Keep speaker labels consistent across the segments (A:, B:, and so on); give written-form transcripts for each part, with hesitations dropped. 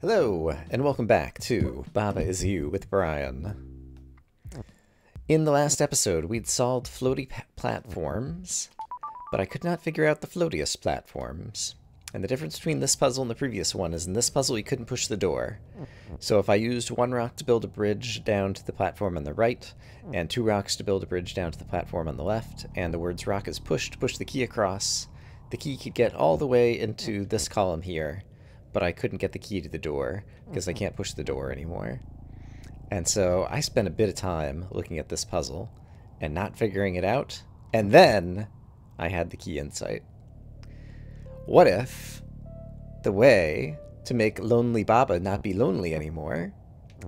A: Hello, and welcome back to Baba Is You with Brian. In the last episode, we'd solved floaty platforms, but I could not figure out the floatiest platforms. And the difference between this puzzle and the previous one is in this puzzle you couldn't push the door. So if I used one rock to build a bridge down to the platform on the right, and two rocks to build a bridge down to the platform on the left, and the words rock is pushed to push the key across, the key could get all the way into this column here, but I couldn't get the key to the door because I can't push the door anymore. And so I spent a bit of time looking at this puzzle and not figuring it out, and then I had the key insight. What if the way to make lonely Baba not be lonely anymore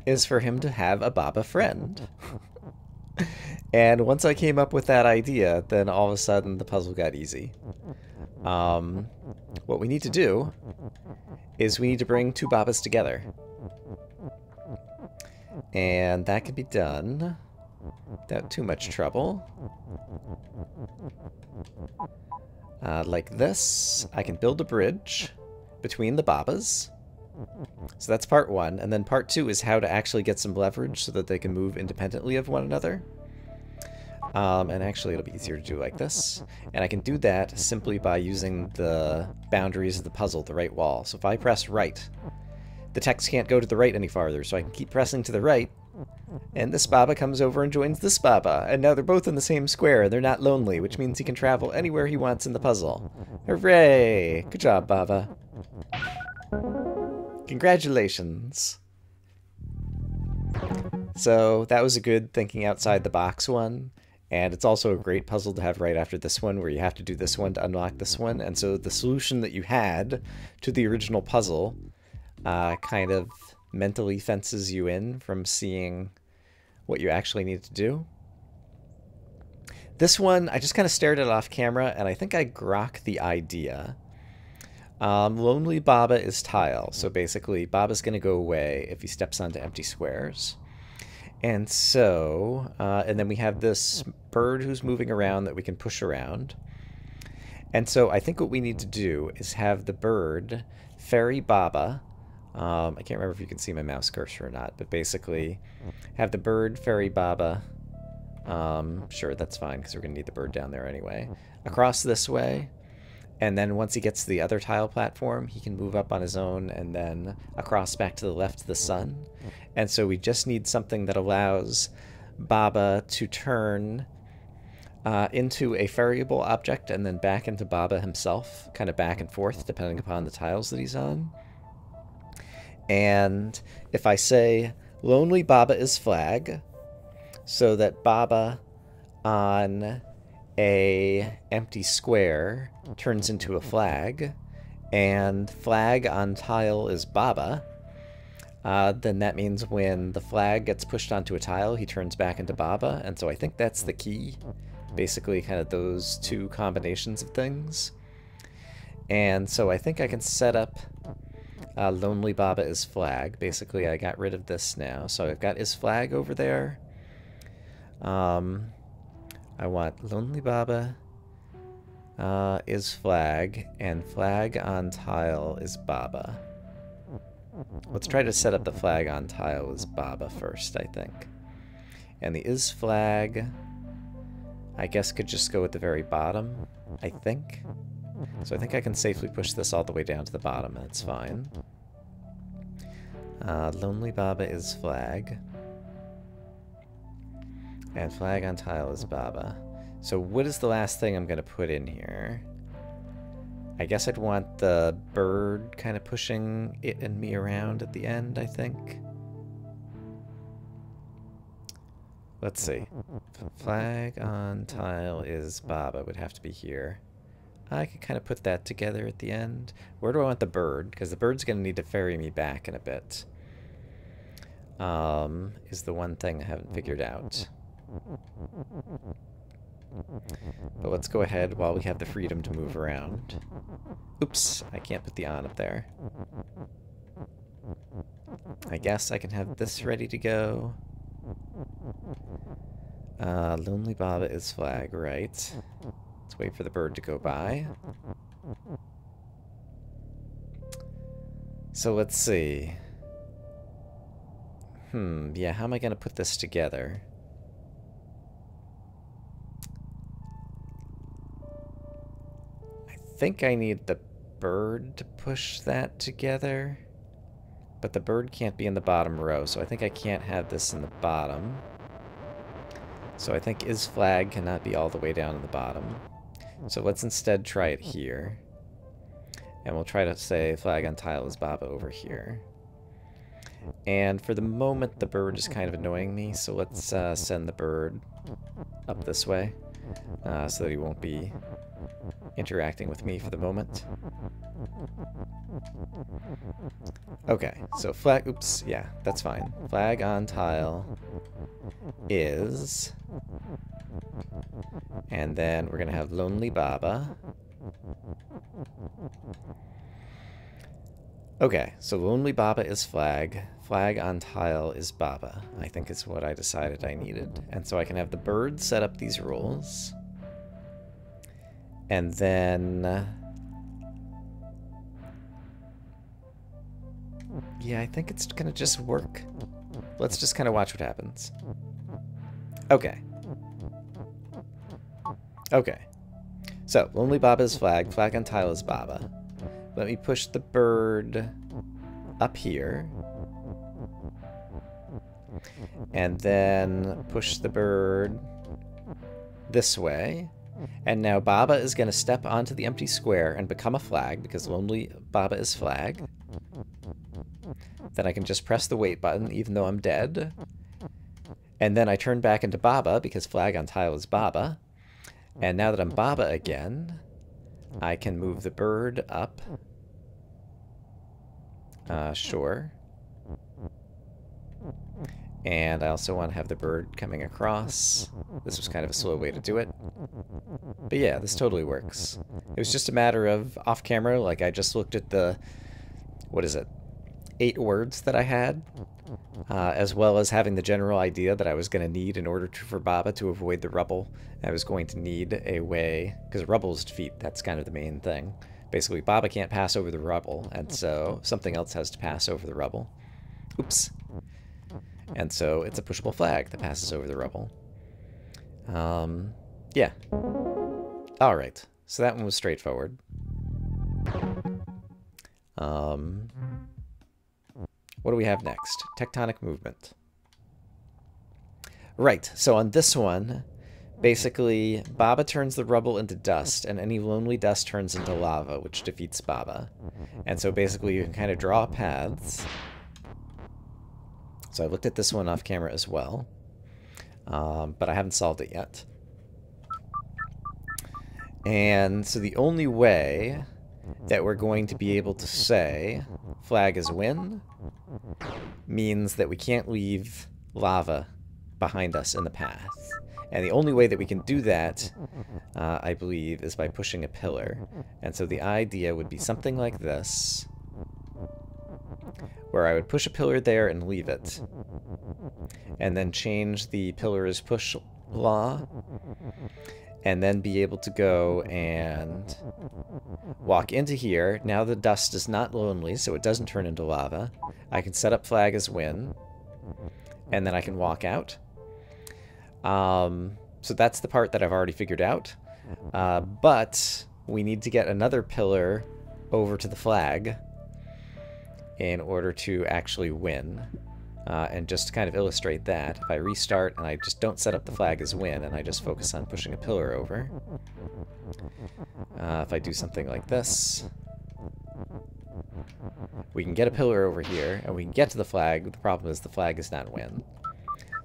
A: is for him to have a Baba friend? And once I came up with that idea, then all of a sudden the puzzle got easy. What we need to do is we need to bring two Babas together. And that can be done without too much trouble. Like this, I can build a bridge between the Babas. So that's part one. And then part two is how to actually get some leverage so that they can move independently of one another. And actually it'll be easier to do like this. And I can do that simply by using the boundaries of the puzzle, the right wall. So if I press right, the text can't go to the right any farther, so I can keep pressing to the right, and this Baba comes over and joins this Baba, and now they're both in the same square, and they're not lonely, which means he can travel anywhere he wants in the puzzle. Hooray! Good job, Baba. Congratulations. So that was a good thinking outside the box one. And it's also a great puzzle to have right after this one, where you have to do this one to unlock this one. And so the solution that you had to the original puzzle kind of mentally fences you in from seeing what you actually need to do. This one, I just kind of stared at it off camera, and I think I grokked the idea. Lonely Baba is tile, so basically Baba's going to go away if he steps onto empty squares. And so, and then we have this bird who's moving around that we can push around. And so I think what we need to do is have the bird ferry Baba. I can't remember if you can see my mouse cursor or not, but basically have the bird ferry Baba. Sure, that's fine because we're going to need the bird down there anyway. Across this way. And then once he gets to the other tile platform, he can move up on his own and then across back to the left of the sun. And so we just need something that allows Baba to turn into a ferryable object and then back into Baba himself, kind of back and forth depending upon the tiles that he's on. And if I say lonely Baba is flag, so that Baba on a empty square turns into a flag, and flag on tile is Baba, then that means when the flag gets pushed onto a tile, he turns back into Baba, and so I think that's the key. Basically, kind of those two combinations of things. And so I think I can set up lonely Baba is flag. Basically, I got rid of this now, so I've got is flag over there. I want lonely Baba is flag, and flag on tile is Baba. Let's try to set up the flag on tile as Baba first, I think. And the is flag, I guess, could just go at the very bottom, I think. So I think I can safely push this all the way down to the bottom, and it's fine. Lonely Baba is flag. And flag on tile is Baba. So what is the last thing I'm going to put in here? I guess I'd want the bird kind of pushing it and me around at the end, I think. Let's see. Flag on tile is Baba would have to be here. I could kind of put that together at the end. Where do I want the bird? Because the bird's going to need to ferry me back in a bit. Is the one thing I haven't figured out. But let's go ahead while we have the freedom to move around. Oops, I can't put the on up there. I guess I can have this ready to go. Lonely Baba is flag, right? Let's wait for the bird to go by. So let's see. Yeah, how am I going to put this together? I think I need the bird to push that together. But the bird can't be in the bottom row, so I think I can't have this in the bottom. So I think is flag cannot be all the way down in the bottom. So let's instead try it here. And we'll try to say flag on tile is Baba over here. And for the moment, the bird is kind of annoying me, so let's send the bird up this way so that he won't be interacting with me for the moment. Okay, so flag, oops, yeah, that's fine. Flag on tile is, and then we're gonna have Lonely Baba. Okay, so Lonely Baba is flag. Flag on tile is Baba. I think is what I decided I needed. And so I can have the bird set up these roles. And then... yeah, I think it's gonna just work. Let's just kind of watch what happens. Okay. Okay. So, Lonely Baba is flag. Flag on tile is Baba. Let me push the bird up here. And then push the bird this way. And now Baba is going to step onto the empty square and become a flag because Lonely Baba is flag. Then I can just press the wait button even though I'm dead. And then I turn back into Baba because flag on tile is Baba. And now that I'm Baba again, I can move the bird up. Sure. And I also want to have the bird coming across. This was kind of a slow way to do it. But yeah, this totally works. It was just a matter of off camera, like I just looked at the, what is it, 8 words that I had, as well as having the general idea that I was going to need in order for Baba to avoid the rubble. I was going to need a way, because rubble's defeat, that's kind of the main thing. Basically, Baba can't pass over the rubble, and so something else has to pass over the rubble. Oops. And so it's a pushable flag that passes over the rubble. Yeah. Alright, so that one was straightforward. What do we have next? Tectonic movement. Right, so on this one, basically, Baba turns the rubble into dust, and any lonely dust turns into lava, which defeats Baba. And so basically you can kind of draw paths. So I looked at this one off camera as well, but I haven't solved it yet. And so the only way that we're going to be able to say flag is win means that we can't leave lava behind us in the path. And the only way that we can do that, I believe, is by pushing a pillar. And so the idea would be something like this, where I would push a pillar there and leave it, and then change the pillar's push law, and then be able to go and walk into here. Now the dust is not lonely, so it doesn't turn into lava. I can set up flag as win, and then I can walk out. So that's the part that I've already figured out. But we need to get another pillar over to the flag in order to actually win. And just to kind of illustrate that, if I restart and I just don't set up the flag as win and I just focus on pushing a pillar over, if I do something like this, we can get a pillar over here and we can get to the flag. The problem is the flag is not win.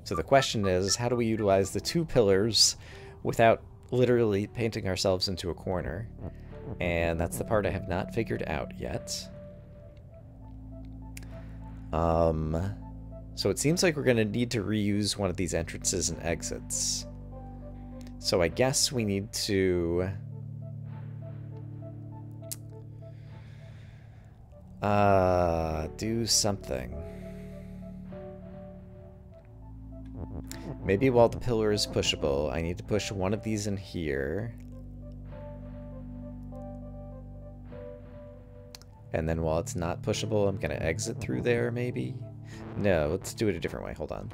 A: So the question is, how do we utilize the 2 pillars without literally painting ourselves into a corner? And that's the part I have not figured out yet. So it seems like we're going to need to reuse one of these entrances and exits. So I guess we need to... do something. Maybe while the pillar is pushable, I need to push one of these in here. And then while it's not pushable, I'm going to exit through there, maybe? No, let's do it a different way. Hold on.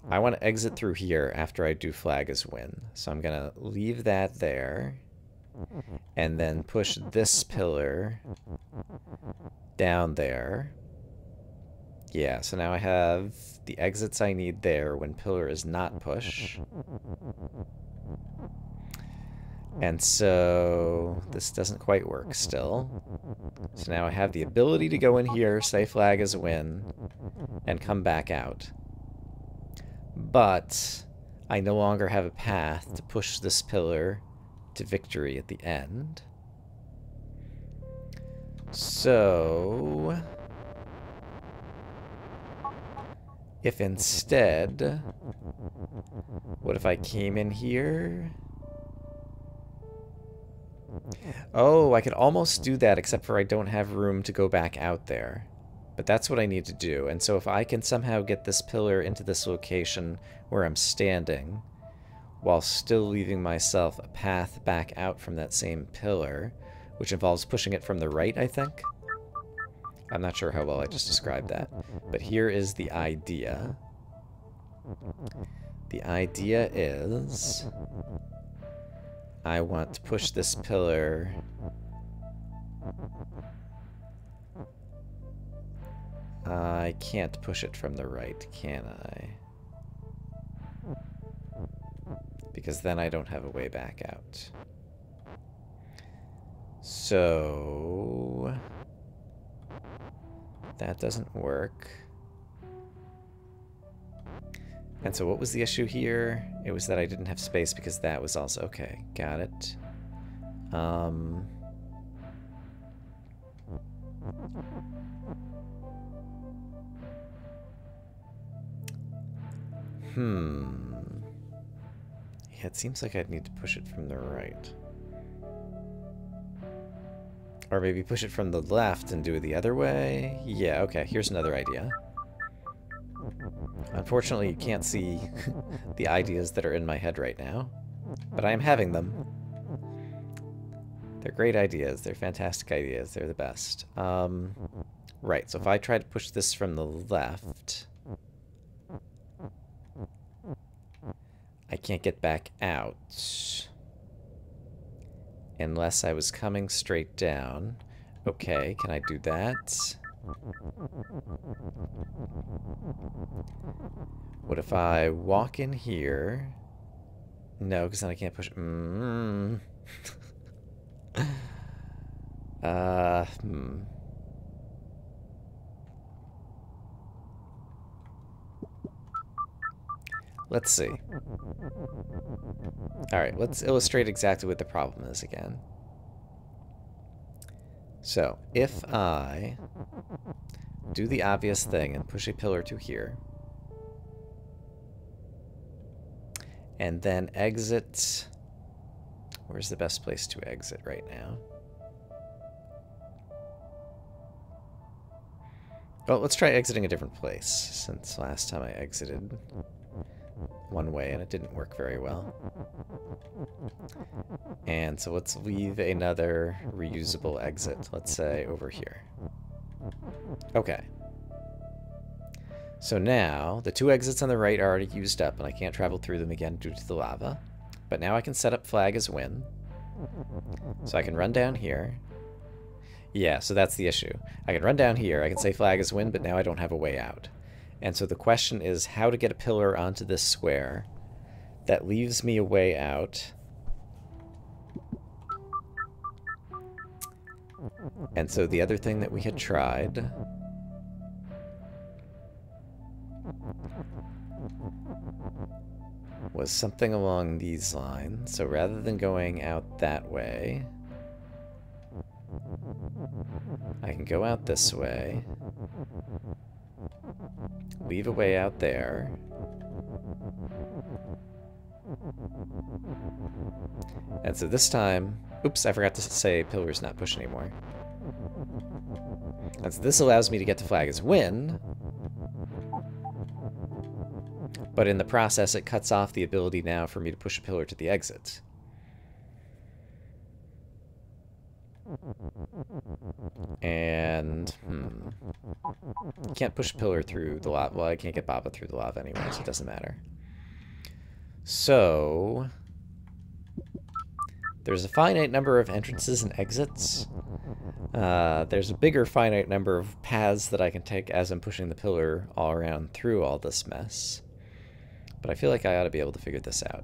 A: I want to exit through here after I do flag as win. So I'm going to leave that there. And then push this pillar down there. Yeah, so now I have the exits I need there when pillar is not push. And so this doesn't quite work still. So now I have the ability to go in here, say flag as win, and come back out. But I no longer have a path to push this pillar to victory at the end. So if instead, what if I came in here? Oh, I could almost do that, except for I don't have room to go back out there. But that's what I need to do. And so if I can somehow get this pillar into this location where I'm standing, while still leaving myself a path back out from that same pillar, which involves pushing it from the right, I think. I'm not sure how well I just described that. But here is the idea. The idea is I want to push this pillar I can't push it from the right, can I? Because then I don't have a way back out. So that doesn't work. And so what was the issue here? It was that I didn't have space because that was also... Okay, got it. Yeah, it seems like I'd need to push it from the right. Or maybe push it from the left and do it the other way? Yeah, okay, here's another idea. Unfortunately, you can't see the ideas that are in my head right now, but I am having them. They're great ideas. They're fantastic ideas. They're the best. Right, so if I try to push this from the left, I can't get back out unless I was coming straight down. Okay, can I do that? What if I walk in here? No, because then I can't push. Let's see. Alright, let's illustrate exactly what the problem is again. So, if I do the obvious thing and push a pillar to here, and then exit... Where's the best place to exit right now? Well, let's try exiting a different place, since last time I exited one way and it didn't work very well. And so let's leave another reusable exit, let's say over here. Okay. So now, the two exits on the right are already used up and I can't travel through them again due to the lava. But now I can set up flag as win. So I can run down here. Yeah, so that's the issue. I can run down here, I can say flag as win, but now I don't have a way out. And so the question is how to get a pillar onto this square that leaves me a way out. And so the other thing that we had tried was something along these lines. So rather than going out that way, I can go out this way, leave a way out there, and so this time, oops, I forgot to say pillar's not push anymore. And so this allows me to get to flag as win, but in the process it cuts off the ability now for me to push a pillar to the exit. And, can't push pillar through the lava. Well, I can't get Baba through the lava anyway, so it doesn't matter. So, there's a finite number of entrances and exits. There's a bigger finite number of paths that I can take as I'm pushing the pillar all around through all this mess. But I feel like I ought to be able to figure this out.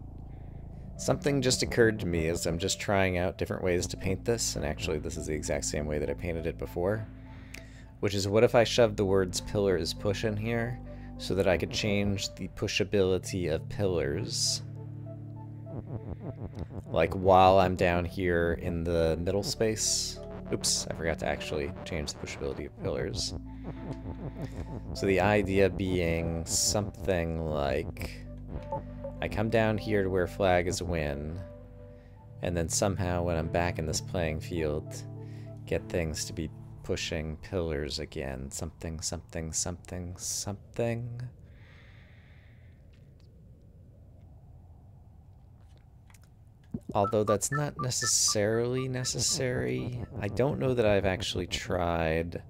A: Something just occurred to me as I'm just trying out different ways to paint this, and actually this is the exact same way that I painted it before, which is what if I shoved the words pillar is push in here so that I could change the pushability of pillars. Like while I'm down here in the middle space. Oops, I forgot to actually change the pushability of pillars. So the idea being something like I come down here to where flag is win, and then somehow when I'm back in this playing field, get things to be pushing pillars again. Something, something, something, something. Although that's not necessarily necessary. I don't know that I've actually tried.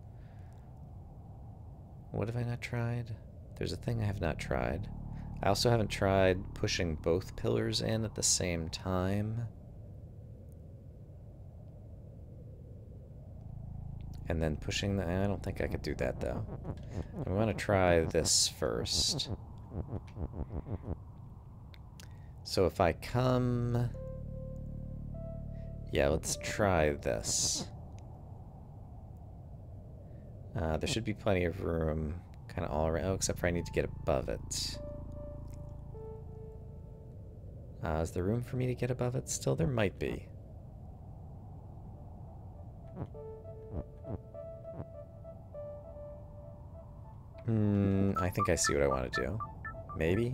A: What have I not tried? There's a thing I have not tried. I also haven't tried pushing both pillars in at the same time. And then pushing the... I don't think I could do that, though. I want to try this first. So if I come... Yeah, let's try this. There should be plenty of room kind of all around. Oh, except for I need to get above it. Is there room for me to get above it still? There might be. I think I see what I want to do. Maybe?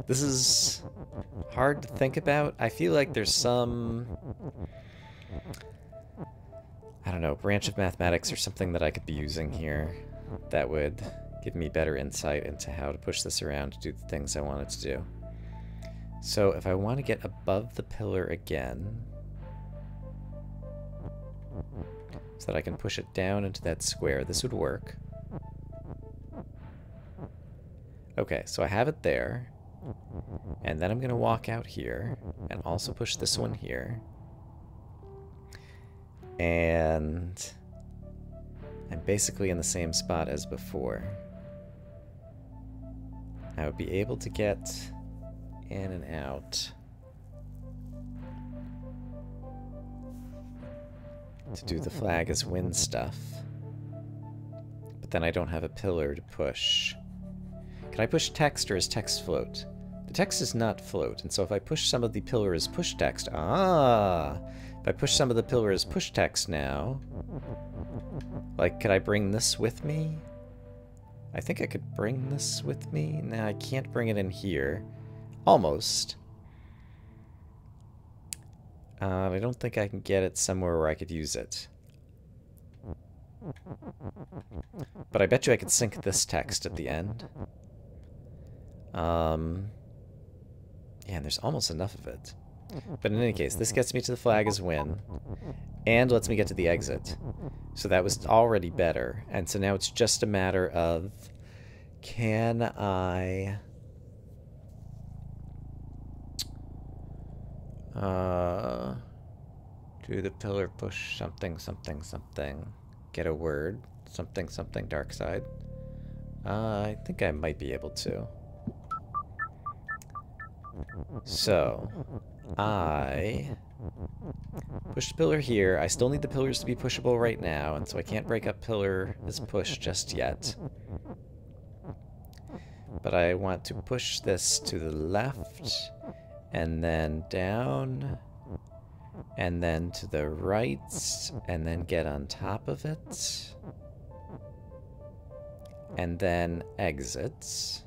A: This is hard to think about. I feel like there's some... I don't know, branch of mathematics or something that I could be using here that would give me better insight into how to push this around to do the things I want it to do. So if I want to get above the pillar again, so that I can push it down into that square, this would work. Okay, so I have it there, and then I'm going to walk out here and also push this one here. And I'm basically in the same spot as before. I would be able to get in and out to do the flag as win stuff. But then I don't have a pillar to push. Can I push text or is text float? The text is not float, and so if I push some of the pillar as push text, if I push some of the pillar as push text now, like, could I bring this with me? I think I could bring this with me. Nah, I can't bring it in here. Almost. I don't think I can get it somewhere where I could use it. But I bet you I could sync this text at the end. Yeah, and there's almost enough of it. But in any case, this gets me to the flag as win, and lets me get to the exit. So that was already better. And so now it's just a matter of, can I... do the pillar push something, something, something. Get a word. Something, something, dark side. I think I might be able to. So, I push the pillar here. I still need the pillars to be pushable right now, and so I can't break up pillar as push just yet. But I want to push this to the left, and then down, and then to the right, and then get on top of it, and then exit.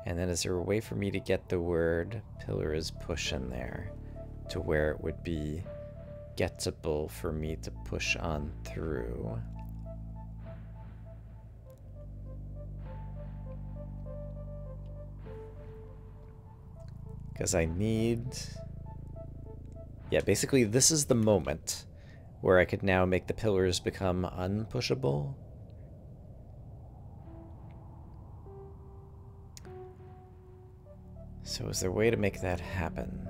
A: And then is there a way for me to get the word pillar is push in there to where it would be gettable for me to push on through? Because I need Yeah, basically this is the moment where I could now make the pillars become unpushable. So is there a way to make that happen?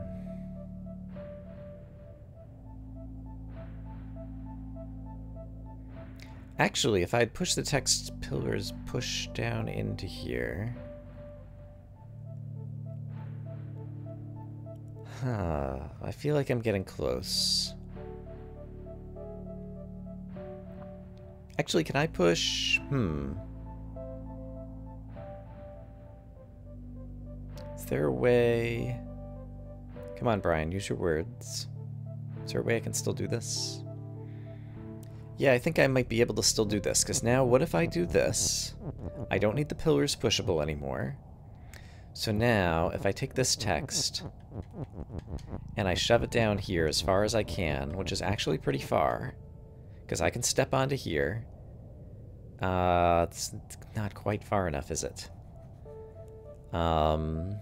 A: Actually, if I'd pushed the text pillars push down into here... Huh, I feel like I'm getting close. Actually, can I push... Is there a way... Come on, Brian, use your words. Is there a way I can still do this? Yeah, I think I might be able to still do this, because now what if I do this? I don't need the pillars pushable anymore. So now, if I take this text, and I shove it down here as far as I can, which is actually pretty far, because I can step onto here. It's not quite far enough, is it? One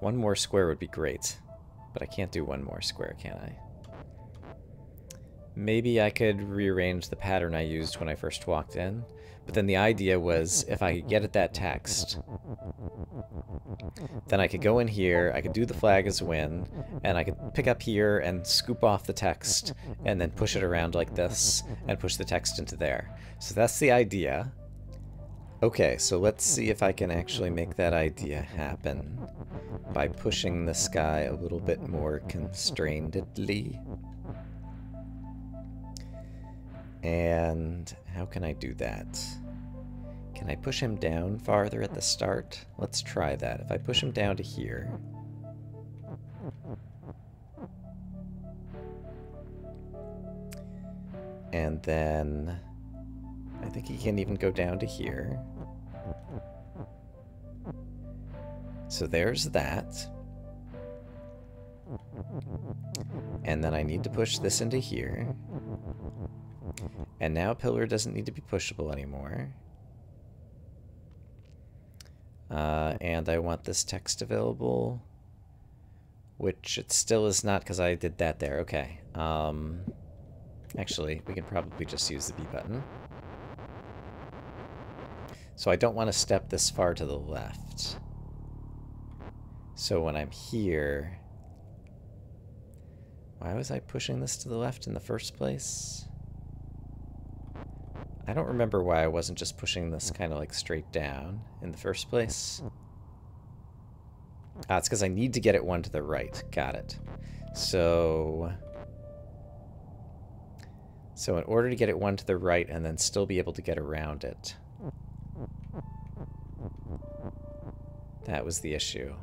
A: more square would be great, but I can't do one more square, can I? Maybe I could rearrange the pattern I used when I first walked in, but then the idea was if I could get at that text, then I could go in here, I could do the flag as a win, and I could pick up here and scoop off the text, and then push it around like this, and push the text into there. So that's the idea. Okay, so let's see if I can actually make that idea happen by pushing this guy a little bit more constrainedly. And how can I do that? Can I push him down farther at the start? Let's try that. If I push him down to here... And then... I think he can even go down to here. So there's that. And then I need to push this into here. And now pillar doesn't need to be pushable anymore. And I want this text available, which it still is not because I did that there. Okay. Actually, we can probably just use the B button. So I don't want to step this far to the left. So when I'm here... Why was I pushing this to the left in the first place? I don't remember why I wasn't just pushing this kind of like straight down in the first place. Ah, it's because I need to get it one to the right. Got it. So in order to get it one to the right and then still be able to get around it. That was the issue.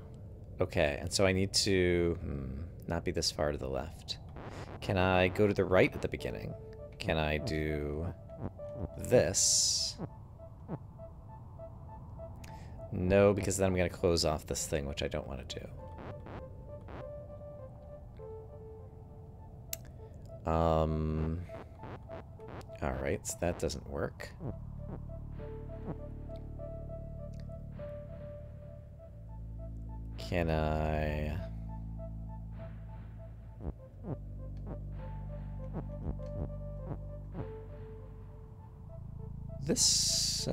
A: Okay, and so I need to not be this far to the left. Can I go to the right at the beginning? Can I do this? No, because then I'm going to close off this thing, which I don't want to do. Alright, so that doesn't work. Can I... This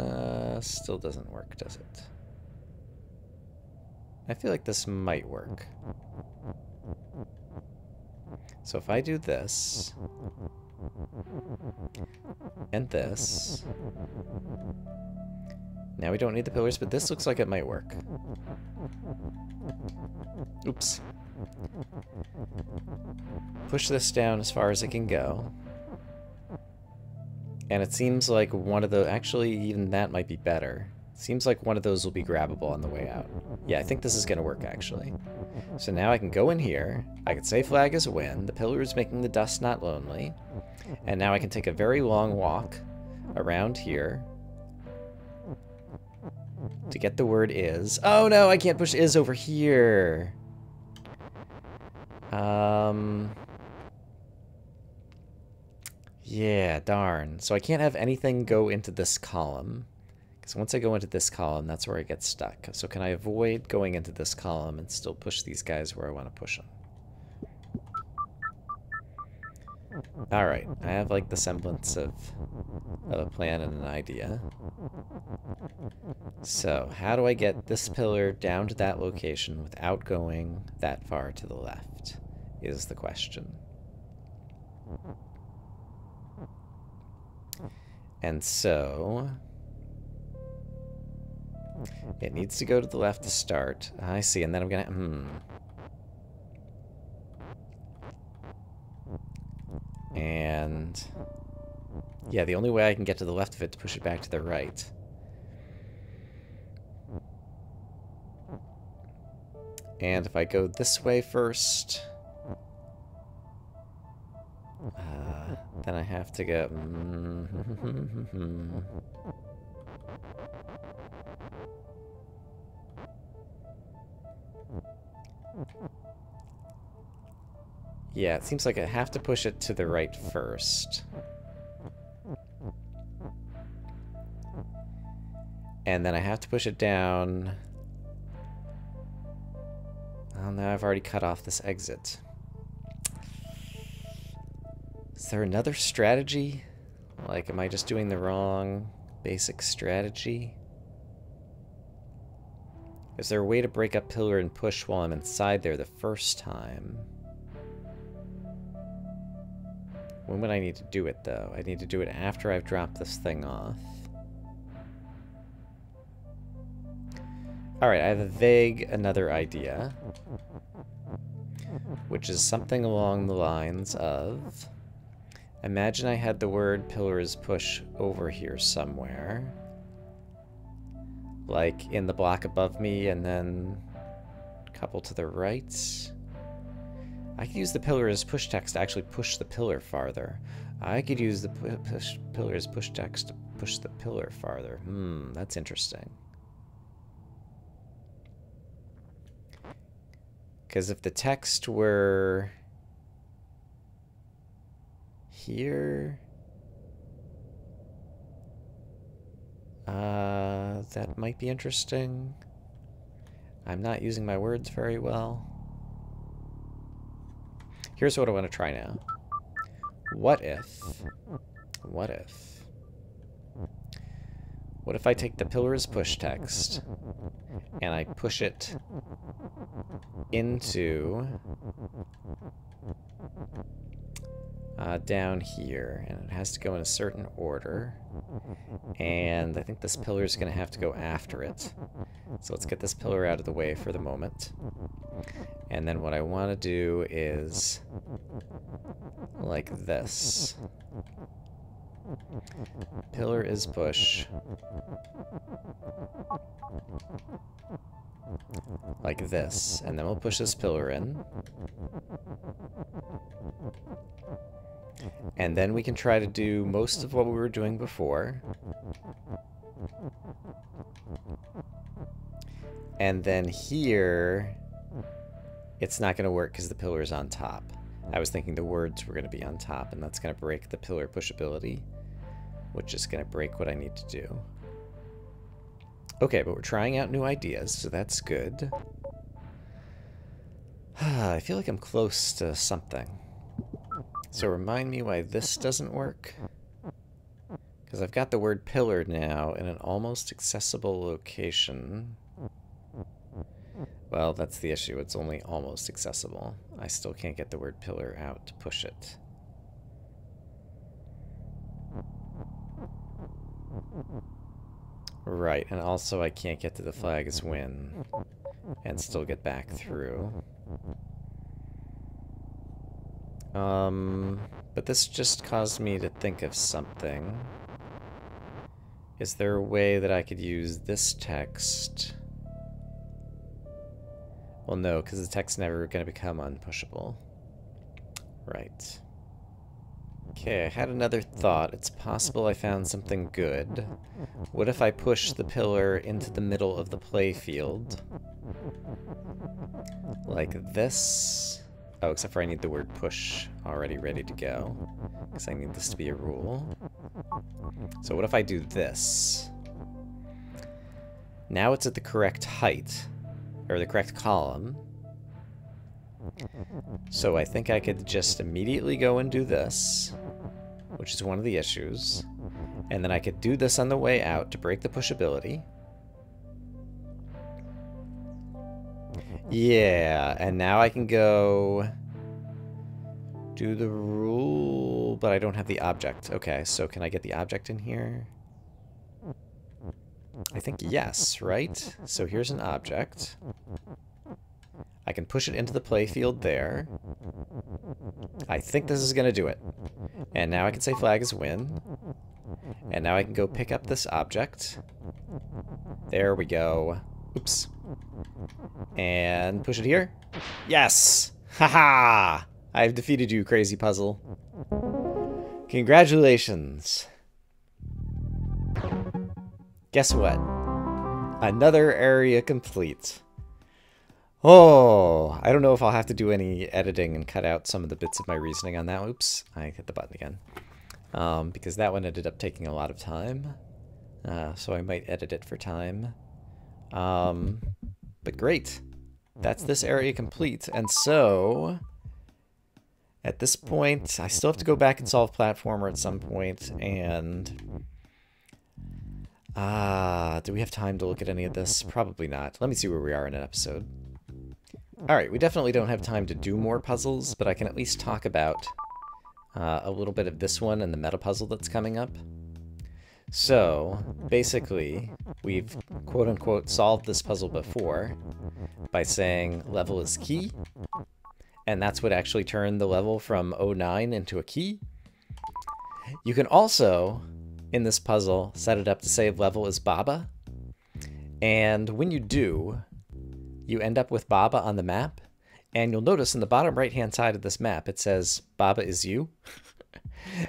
A: still doesn't work, does it? I feel like this might work. So if I do this, and this, now we don't need the pillars, but this looks like it might work. Oops. Push this down as far as it can go. And it seems like one of the... Actually, even that might be better. It seems like one of those will be grabbable on the way out. Yeah, I think this is going to work, actually. So now I can go in here. I can say flag is a win. The pillar is making the dust not lonely. And now I can take a very long walk around here to get the word is. Oh no, I can't push is over here. Yeah, darn. So I can't have anything go into this column. Because once I go into this column, that's where I get stuck. So can I avoid going into this column and still push these guys where I want to push them? Alright, I have like the semblance of a plan and an idea. So, how do I get this pillar down to that location without going that far to the left, is the question. And so, it needs to go to the left to start. I see, and then I'm gonna, And yeah, the only way I can get to the left of it to push it back to the right. And if I go this way first, then I have to go. Yeah, it seems like I have to push it to the right first. And then I have to push it down. Oh, now I've already cut off this exit. Is there another strategy? Like, am I just doing the wrong basic strategy? Is there a way to break up pillar and push while I'm inside there the first time? When would I need to do it, though? I need to do it after I've dropped this thing off. Alright, I have a vague another idea, which is something along the lines of, imagine I had the word pillars push over here somewhere, like in the block above me and then a couple to the right. I could use the pillars push text to actually push the pillar farther. I could use the pillars push text to push the pillar farther. That's interesting. Because if the text were here, that might be interesting. I'm not using my words very well. Here's what I want to try now. What if I take the pillars push text and I push it into down here, and it has to go in a certain order, and I think this pillar is going to have to go after it. So let's get this pillar out of the way for the moment. And then what I want to do is like this. Pillar is push. Like this. And then we'll push this pillar in. And then we can try to do most of what we were doing before. And then here, it's not going to work because the pillar is on top. I was thinking the words were going to be on top, and that's going to break the pillar pushability, which is going to break what I need to do. Okay, but we're trying out new ideas, so that's good. I feel like I'm close to something. So remind me why this doesn't work. Because I've got the word pillar now in an almost accessible location. Well, that's the issue. It's only almost accessible. I still can't get the word pillar out to push it. Right, and also I can't get to the flag's win and still get back through. But this just caused me to think of something. Is there a way that I could use this text? Well, no, because the text's never going to become unpushable. Right. Okay, I had another thought. It's possible I found something good. What if I push the pillar into the middle of the playfield? Like this? Oh, except for I need the word push already ready to go, because I need this to be a rule. So what if I do this? Now it's at the correct height, or the correct column. So I think I could just immediately go and do this, which is one of the issues. And then I could do this on the way out to break the pushability. Yeah, and now I can go do the rule, but I don't have the object. Okay, so can I get the object in here? I think yes, right? So here's an object. I can push it into the playfield there. I think this is going to do it. And now I can say flag is win. And now I can go pick up this object. There we go. Oops. And push it here. Yes! Haha! I've defeated you, crazy puzzle. Congratulations. Guess what? Another area complete. Oh, I don't know if I'll have to do any editing and cut out some of the bits of my reasoning on that. Oops, I hit the button again. Because that one ended up taking a lot of time. So I might edit it for time. But great. That's this area complete. And so, at this point, I still have to go back and solve platformer at some point. And, do we have time to look at any of this? Probably not. Let me see where we are in an episode. Alright, we definitely don't have time to do more puzzles, but I can at least talk about a little bit of this one and the meta puzzle that's coming up. So, basically, we've quote-unquote solved this puzzle before by saying level is key, and that's what actually turned the level from 09 into a key. You can also, in this puzzle, set it up to say level is Baba, and when you do, you end up with Baba on the map, and you'll notice in the bottom right-hand side of this map, it says, Baba is you.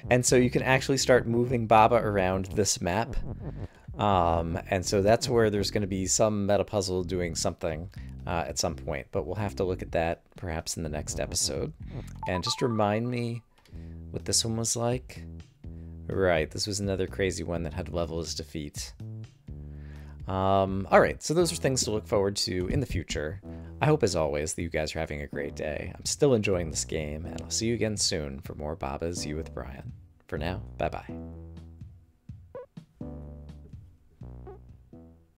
A: And so you can actually start moving Baba around this map. And so that's where there's going to be some meta puzzle doing something at some point, but we'll have to look at that perhaps in the next episode. And just remind me what this one was like. Right, this was another crazy one that had level as defeat. Alright, so those are things to look forward to in the future. I hope, as always, that you guys are having a great day. I'm still enjoying this game, and I'll see you again soon for more Baba Is You with Brian. For now, bye-bye.